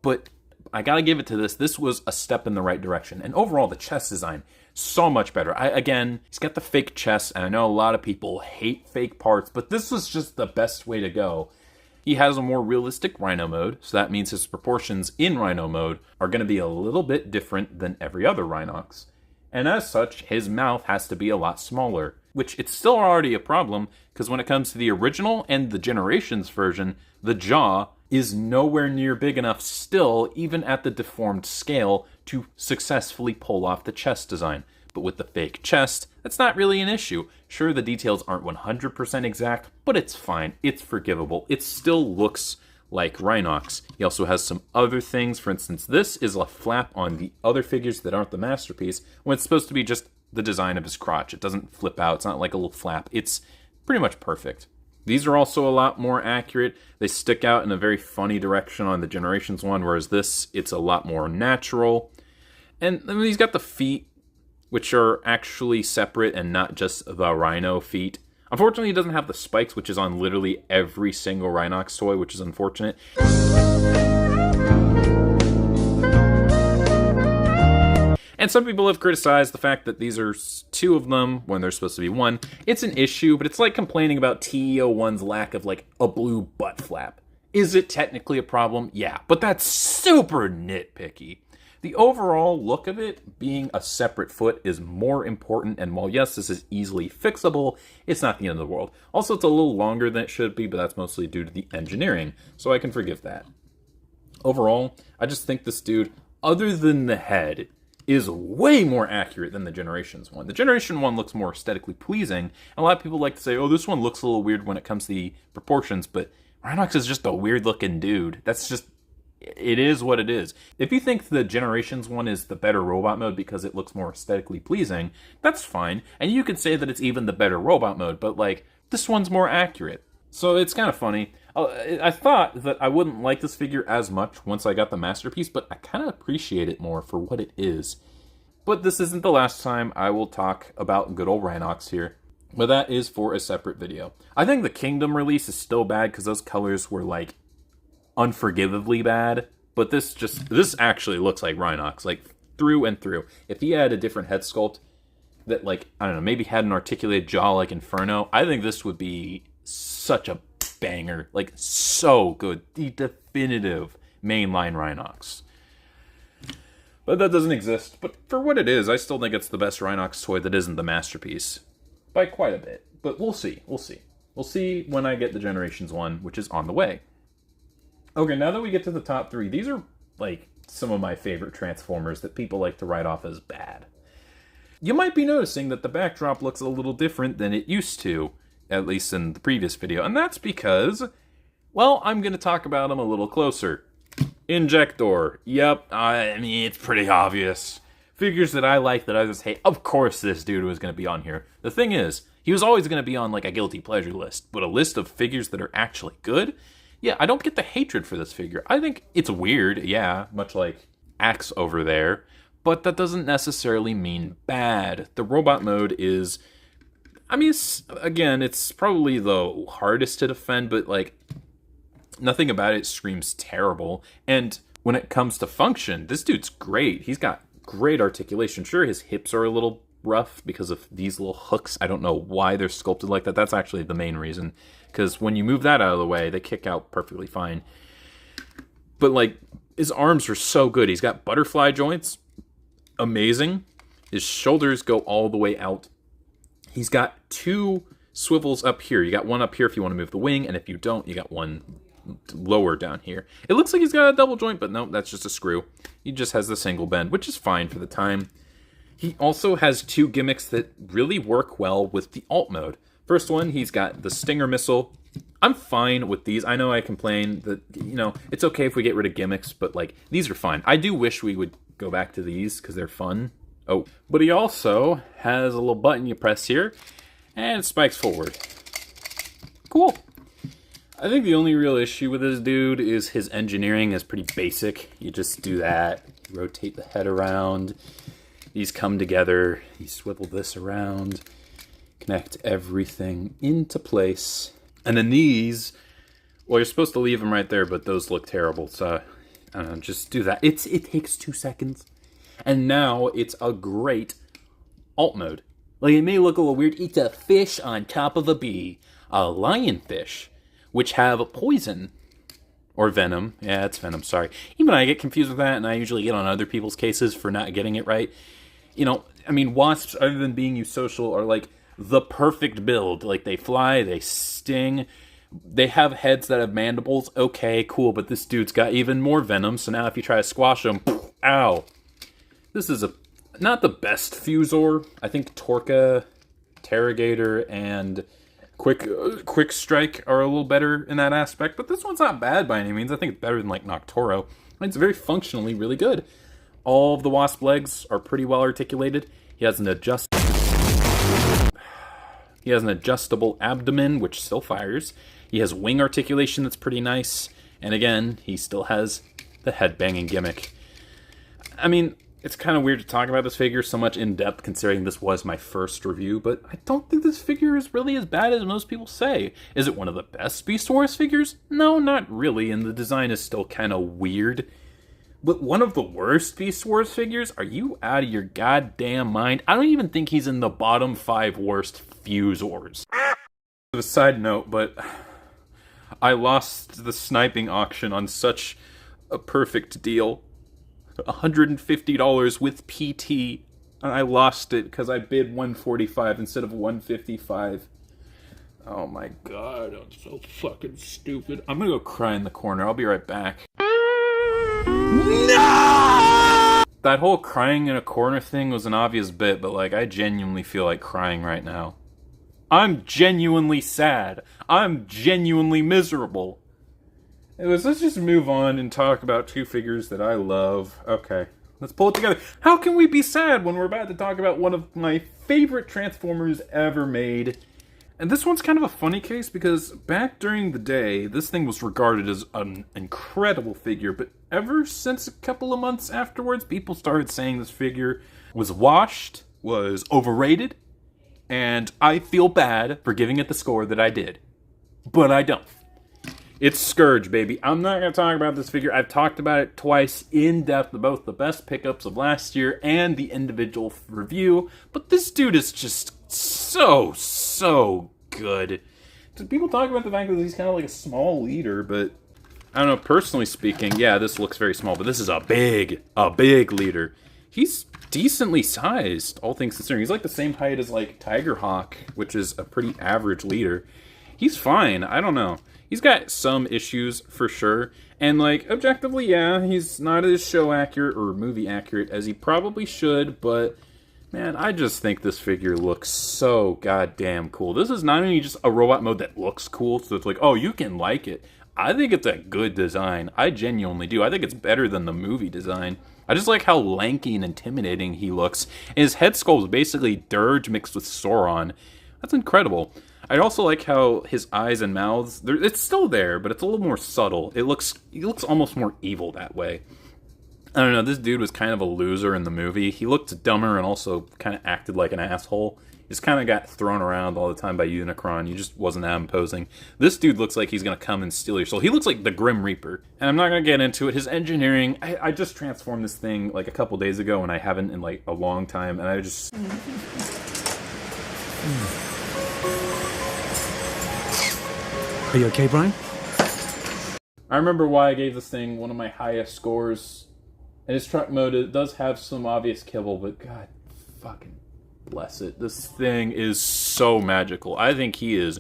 But I gotta give it to this. This was a step in the right direction. And overall, the chest design, so much better. Again, he's got the fake chest, and I know a lot of people hate fake parts, but this was just the best way to go. He has a more realistic Rhino mode, so that means his proportions in Rhino mode are going to be a little bit different than every other Rhinox. And as such, his mouth has to be a lot smaller, which it's still already a problem, because when it comes to the original and the Generations version, the jaw is nowhere near big enough still, even at the deformed scale, to successfully pull off the chest design. But with the fake chest, that's not really an issue. Sure, the details aren't 100% exact, but it's fine. It's forgivable. It still looks like Rhinox. He also has some other things. For instance, this is a flap on the other figures that aren't the masterpiece, when it's supposed to be just the design of his crotch. It doesn't flip out. It's not like a little flap. It's pretty much perfect. These are also a lot more accurate. They stick out in a very funny direction on the Generations one, whereas this, it's a lot more natural. And I mean, he's got the feet, which are actually separate and not just the Rhino feet. Unfortunately, he doesn't have the spikes, which is on literally every single Rhinox toy, which is unfortunate. And some people have criticized the fact that these are two of them when they're supposed to be one. It's an issue, but it's like complaining about TE01's lack of like a blue butt flap. Is it technically a problem? Yeah, but that's super nitpicky. The overall look of it, being a separate foot, is more important, and while yes, this is easily fixable, it's not the end of the world. Also, it's a little longer than it should be, but that's mostly due to the engineering, so I can forgive that. Overall, I just think this dude, other than the head, is way more accurate than the Generations one. The Generation one looks more aesthetically pleasing, and a lot of people like to say, oh, this one looks a little weird when it comes to the proportions, but Rhinox is just a weird-looking dude. That's just... it is what it is. If you think the Generations one is the better robot mode because it looks more aesthetically pleasing, that's fine. And you could say that it's even the better robot mode, but like, this one's more accurate. So it's kind of funny. I thought that I wouldn't like this figure as much once I got the masterpiece, but I kind of appreciate it more for what it is. But this isn't the last time I will talk about good old Rhinox here. But that is for a separate video. I think the Kingdom release is still bad because those colors were like unforgivably bad, but this actually looks like Rhinox, like through and through. If he had a different head sculpt that, like, I don't know, maybe had an articulated jaw like Inferno, I think this would be such a banger, like so good, the definitive mainline Rhinox. But that doesn't exist. But for what it is, I still think it's the best Rhinox toy that isn't the masterpiece by quite a bit. But we'll see. We'll see when I get the Generations one, which is on the way. Okay, now that we get to the top three, these are, like, some of my favorite Transformers that people like to write off as bad. You might be noticing that the backdrop looks a little different than it used to, at least in the previous video, and that's because, well, I'm going to talk about them a little closer. Injector. Yep, I mean, it's pretty obvious. Figures that I like that I just hate. Of course this dude was going to be on here. The thing is, he was always going to be on, like, a guilty pleasure list, but a list of figures that are actually good? Yeah, I don't get the hatred for this figure. I think it's weird, yeah, much like Axe over there, but that doesn't necessarily mean bad. The robot mode is, I mean, again, it's probably the hardest to defend, but, like, nothing about it screams terrible. And when it comes to function, this dude's great. He's got great articulation. Sure, his hips are a little rough because of these little hooks. I don't know why they're sculpted like that. That's actually the main reason. Because when you move that out of the way, they kick out perfectly fine. But, like, his arms are so good. He's got butterfly joints. Amazing. His shoulders go all the way out. He's got two swivels up here. You got one up here if you want to move the wing, and if you don't, you got one lower down here. It looks like he's got a double joint, but no, that's just a screw. He just has the single bend, which is fine for the time. He also has two gimmicks that really work well with the alt mode. First one, he's got the Stinger missile. I'm fine with these. I know I complain that, you know, it's okay if we get rid of gimmicks, but, like, these are fine. I do wish we would go back to these because they're fun. Oh, but he also has a little button you press here, and it spikes forward. Cool. I think the only real issue with this dude is his engineering is pretty basic. You just do that, rotate the head around, these come together, you swivel this around, connect everything into place. And then these, well, you're supposed to leave them right there, but those look terrible, so I don't know, just do that. It takes 2 seconds. And now it's a great alt mode. Like, it may look a little weird. It's a fish on top of a bee. A lionfish, which have poison. Or venom. Yeah, it's venom, sorry. Even I get confused with that, and I usually get on other people's cases for not getting it right. You know, I mean, wasps, other than being eusocial, are like the perfect build. Like, they fly, they sting, they have heads that have mandibles. Okay, cool, but this dude's got even more venom, so now if you try to squash him, ow. This is Not the best Fusor. I think Torka, Terragator, and Quick Strike are a little better in that aspect, but this one's not bad by any means. I think it's better than like Noctoro. It's very functionally really good. All of the Wasp legs are pretty well articulated. He has an adjustable abdomen, which still fires. He has wing articulation that's pretty nice. And again, he still has the headbanging gimmick. I mean, it's kind of weird to talk about this figure so much in depth considering this was my first review, but I don't think this figure is really as bad as most people say. Is it one of the best Beast Wars figures? No, not really, and the design is still kind of weird. But one of the worst Beast Wars figures? Are you out of your goddamn mind? I don't even think he's in the bottom 5 worst Fusors. A side note, but I lost the sniping auction on such a perfect deal. $150 with PT, and I lost it because I bid $145 instead of $155. Oh my god, I'm so fucking stupid. I'm gonna go cry in the corner. I'll be right back. No! That whole crying in a corner thing was an obvious bit, but like, I genuinely feel like crying right now. I'm genuinely sad. I'm genuinely miserable. Anyways, let's just move on and talk about two figures that I love. Okay, let's pull it together. How can we be sad when we're about to talk about one of my favorite Transformers ever made? And this one's kind of a funny case because back during the day, this thing was regarded as an incredible figure, but ever since a couple of months afterwards, people started saying this figure was washed, was overrated, and I feel bad for giving it the score that I did. But I don't. It's Scourge, baby. I'm not going to talk about this figure. I've talked about it twice in depth, both the best pickups of last year and the individual review. But this dude is just so good. So people talk about the fact that he's kind of like a small leader, but I don't know, personally speaking, yeah, this looks very small, but this is a big leader. He's decently sized, all things considering. He's like the same height as like Tigerhawk, which is a pretty average leader. He's fine. I don't know. He's got some issues, for sure. And, like, objectively, yeah, he's not as show accurate or movie accurate as he probably should, but, man, I just think this figure looks so goddamn cool. This is not only just a robot mode that looks cool, so it's like, oh, you can like it. I think it's a good design. I genuinely do. I think it's better than the movie design. I just like how lanky and intimidating he looks. And his head sculpt is basically Dirge mixed with Sauron. That's incredible. I also like how his eyes and mouths, it's still there, but it's a little more subtle. He looks almost more evil that way. I don't know, this dude was kind of a loser in the movie. He looked dumber and also kind of acted like an asshole. He just kind of got thrown around all the time by Unicron. He just wasn't that imposing. This dude looks like he's going to come and steal your soul. He looks like the Grim Reaper. And I'm not going to get into it. His engineering, I just transformed this thing like a couple days ago, and I haven't in like a long time, and I just... Are you okay, Brian? I remember why I gave this thing one of my highest scores. And his truck mode, it does have some obvious kibble, but god fucking bless it. This thing is so magical. I think he is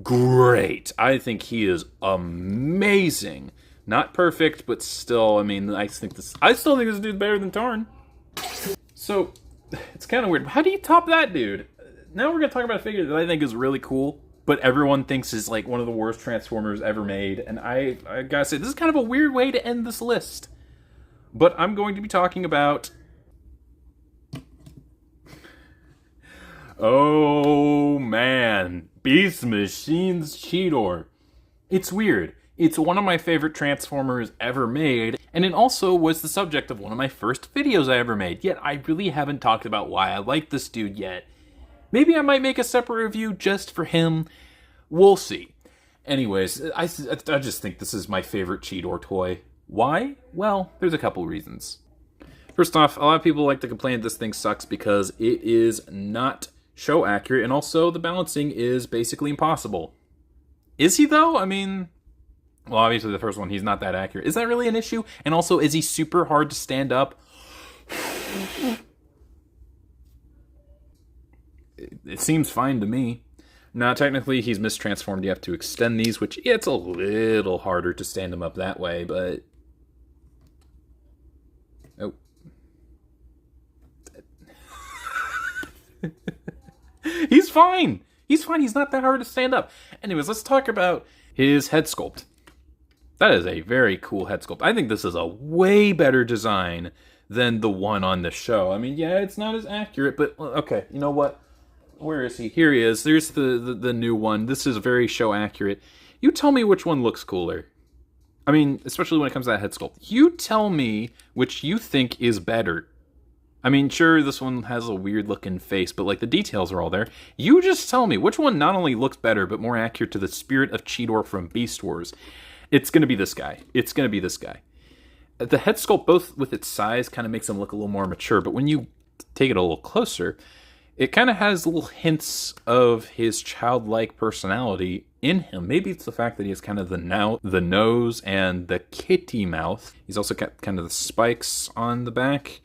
great. I think he is amazing. Not perfect, but still, I mean, I still think this dude's better than Tarn. So, it's kind of weird. How do you top that dude? Now we're going to talk about a figure that I think is really cool, but everyone thinks is like one of the worst Transformers ever made, and I gotta say, this is kind of a weird way to end this list. But I'm going to be talking about... oh man, Beast Machine's Cheetor. It's weird. It's one of my favorite Transformers ever made, and it also was the subject of one of my first videos I ever made, yet I really haven't talked about why I like this dude yet. Maybe I might make a separate review just for him. We'll see. Anyways, I just think this is my favorite Cheetor toy. Why? Well, there's a couple reasons. First off, a lot of people like to complain that this thing sucks because it is not show accurate, and also the balancing is basically impossible. Is he though? I mean, well, obviously the first one, he's not that accurate. Is that really an issue? And also, is he super hard to stand up? It seems fine to me. Now, technically, he's mistransformed. You have to extend these, which, yeah, it's a little harder to stand him up that way, but... oh. He's fine. He's fine. He's not that hard to stand up. Anyways, let's talk about his head sculpt. That is a very cool head sculpt. I think this is a way better design than the one on the show. I mean, yeah, it's not as accurate, but okay, you know what? Where is he? Here he is. There's the new one. This is very show accurate. You tell me which one looks cooler. I mean, especially when it comes to that head sculpt. You tell me which you think is better. I mean, sure, this one has a weird looking face, but like the details are all there. You just tell me which one not only looks better, but more accurate to the spirit of Cheetor from Beast Wars. It's going to be this guy. It's going to be this guy. The head sculpt, both with its size, kind of makes him look a little more mature, but when you take it a little closer, it kind of has little hints of his childlike personality in him. Maybe it's the fact that he has kind of the nose and the kitty mouth. He's also got kind of the spikes on the back.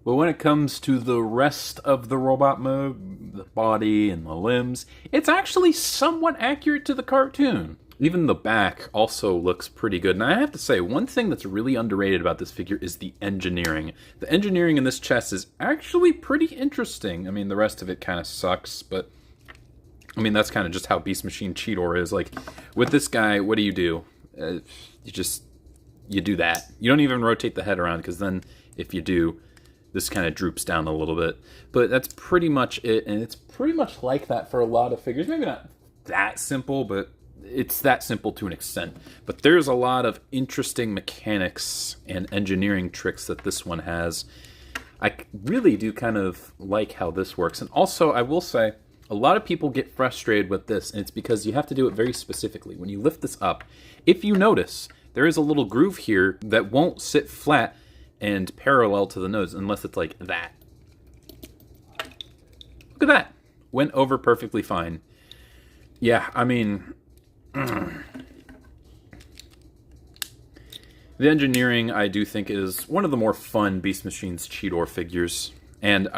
But when it comes to the rest of the robot mode, the body and the limbs, it's actually somewhat accurate to the cartoon. Even the back also looks pretty good. And I have to say, one thing that's really underrated about this figure is the engineering. The engineering in this chest is actually pretty interesting. I mean, the rest of it kind of sucks, but I mean, that's kind of just how Beast Machine Cheetor is. Like, with this guy, what do? You do that. You don't even rotate the head around, because then if you do, this kind of droops down a little bit. But that's pretty much it, and it's pretty much like that for a lot of figures. Maybe not that simple, but it's that simple to an extent. But there's a lot of interesting mechanics and engineering tricks that this one has. I really do kind of like how this works. And also, I will say, a lot of people get frustrated with this, and it's because you have to do it very specifically. When you lift this up, if you notice, there is a little groove here that won't sit flat and parallel to the nose unless it's like that. Look at that. Went over perfectly fine. Yeah, I mean, the engineering, I do think, is one of the more fun Beast Machine's Cheetor figures. And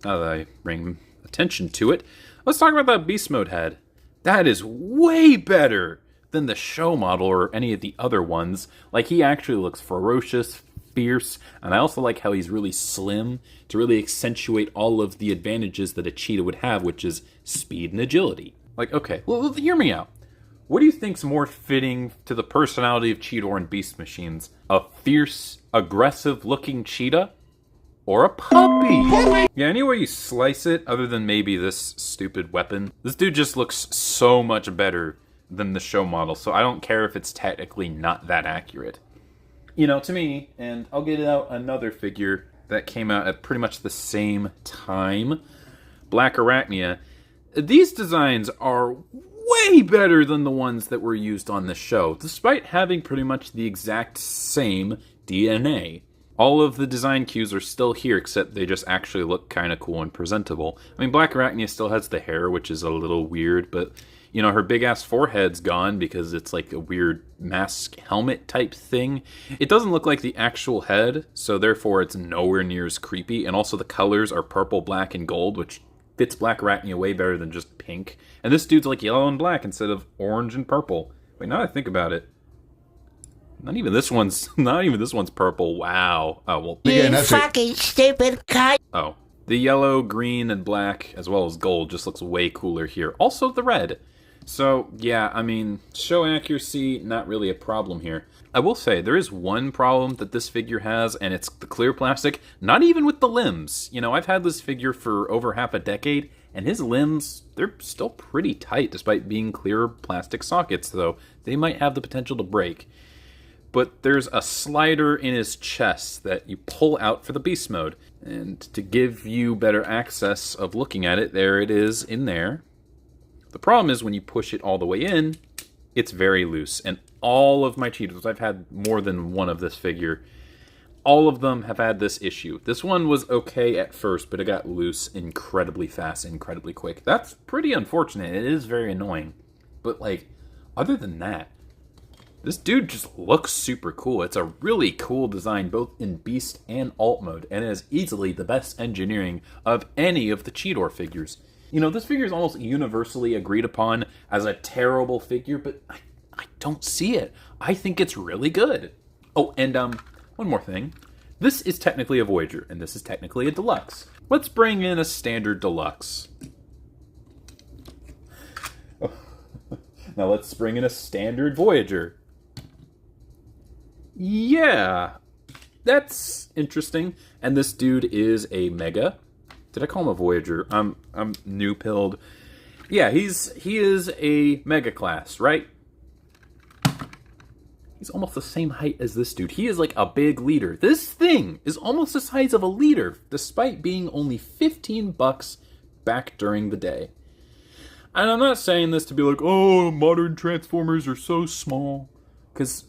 now that I bring attention to it, let's talk about that Beast Mode head. That is way better than the show model or any of the other ones. Like, he actually looks ferocious, fierce, and I also like how he's really slim to really accentuate all of the advantages that a cheetah would have, which is speed and agility. Like, okay, well, hear me out. What do you think's more fitting to the personality of Cheetor and Beast Machines? A fierce, aggressive-looking cheetah? Or a puppy? Yeah, any way you slice it, other than maybe this stupid weapon, this dude just looks so much better than the show model, so I don't care if it's technically not that accurate. You know, to me, and I'll get out another figure that came out at pretty much the same time, Black Arachnia. These designs are way better than the ones that were used on the show, despite having pretty much the exact same DNA. All of the design cues are still here, except they just actually look kind of cool and presentable. I mean, Black Arachnia still has the hair, which is a little weird, but, you know, her big-ass forehead's gone because it's like a weird mask helmet type thing. It doesn't look like the actual head, so therefore it's nowhere near as creepy, and also the colors are purple, black, and gold, which fits Black Arachnia way better than just pink. And this dude's like yellow and black instead of orange and purple. Wait, now that I think about it, not even this one's purple. Wow. Oh, well. You fucking stupid cunt. Oh. The yellow, green, and black, as well as gold, just looks way cooler here. Also the red. So, yeah, I mean, show accuracy, not really a problem here. I will say, there is one problem that this figure has, and it's the clear plastic. Not even with the limbs. You know, I've had this figure for over half a decade, and his limbs, they're still pretty tight, despite being clear plastic sockets, though they might have the potential to break. But there's a slider in his chest that you pull out for the beast mode. And to give you better access of looking at it, there it is in there. The problem is when you push it all the way in, it's very loose. And all of my Cheetos, I've had more than one of this figure, all of them have had this issue. This one was okay at first, but it got loose incredibly fast, incredibly quick. That's pretty unfortunate. It is very annoying. But, like, other than that, this dude just looks super cool. It's a really cool design, both in Beast and Alt mode, and it is easily the best engineering of any of the Cheetor figures. You know, this figure is almost universally agreed upon as a terrible figure, but I don't see it. I think it's really good. Oh, and one more thing. This is technically a Voyager, and this is technically a Deluxe. Let's bring in a standard Deluxe. Now let's bring in a standard Voyager. Yeah, that's interesting. And this dude is a Mega. Did I call him a Voyager? I'm new pilled. Yeah, he is a Mega class, right? He's almost the same height as this dude. He is like a big leader. This thing is almost the size of a leader, despite being only $15 back during the day. And I'm not saying this to be like, oh, modern Transformers are so small. Because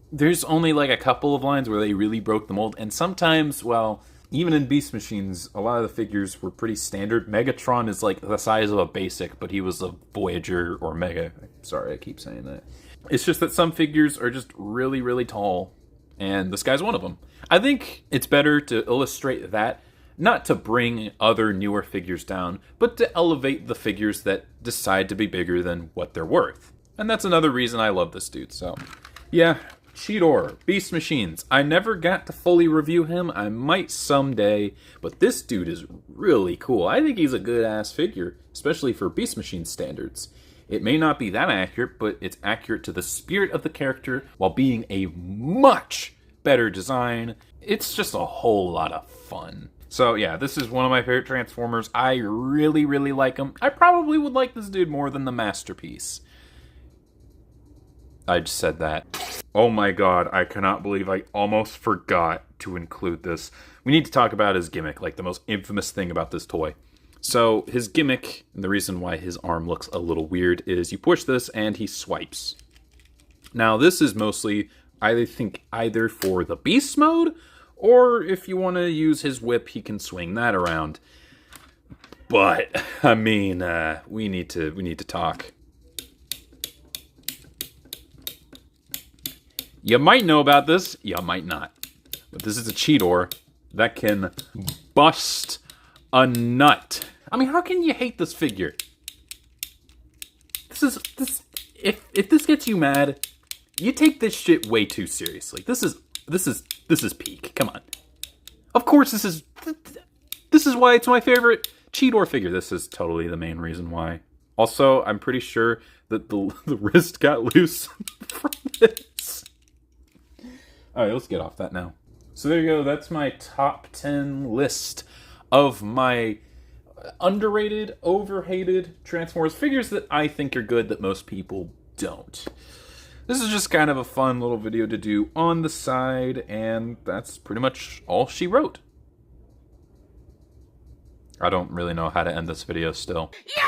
there's only like a couple of lines where they really broke the mold. And sometimes, well, even in Beast Machines, a lot of the figures were pretty standard. Megatron is like the size of a basic, but he was a Voyager or Mega. Sorry, I keep saying that. It's just that some figures are just really, really tall. And this guy's one of them. I think it's better to illustrate that, not to bring other newer figures down, but to elevate the figures that decide to be bigger than what they're worth. And that's another reason I love this dude. So, yeah, Cheetor, Beast Machines. I never got to fully review him. I might someday, but this dude is really cool. I think he's a good-ass figure, especially for Beast Machine standards. It may not be that accurate, but it's accurate to the spirit of the character while being a much better design. It's just a whole lot of fun. So yeah, this is one of my favorite Transformers. I really, really like him. I probably would like this dude more than the Masterpiece. I just said that. Oh my god, I cannot believe I almost forgot to include this. We need to talk about his gimmick, like the most infamous thing about this toy. So his gimmick, and the reason why his arm looks a little weird, is you push this and he swipes. Now this is mostly, I think, either for the Beast mode, or if you want to use his whip, he can swing that around. But I mean, we need to talk. You might know about this, you might not. But this is a Cheetor that can bust a nut. I mean, how can you hate this figure? If this gets you mad, you take this shit way too seriously. This is peak. Come on. Of course, this is why it's my favorite Cheetor figure. This is totally the main reason why. Also, I'm pretty sure that the wrist got loose from this. All right, let's get off that now. So there you go. That's my top 10 list of my underrated, overhated Transformers figures that I think are good that most people don't. This is just kind of a fun little video to do on the side, and that's pretty much all she wrote. I don't really know how to end this video still. You're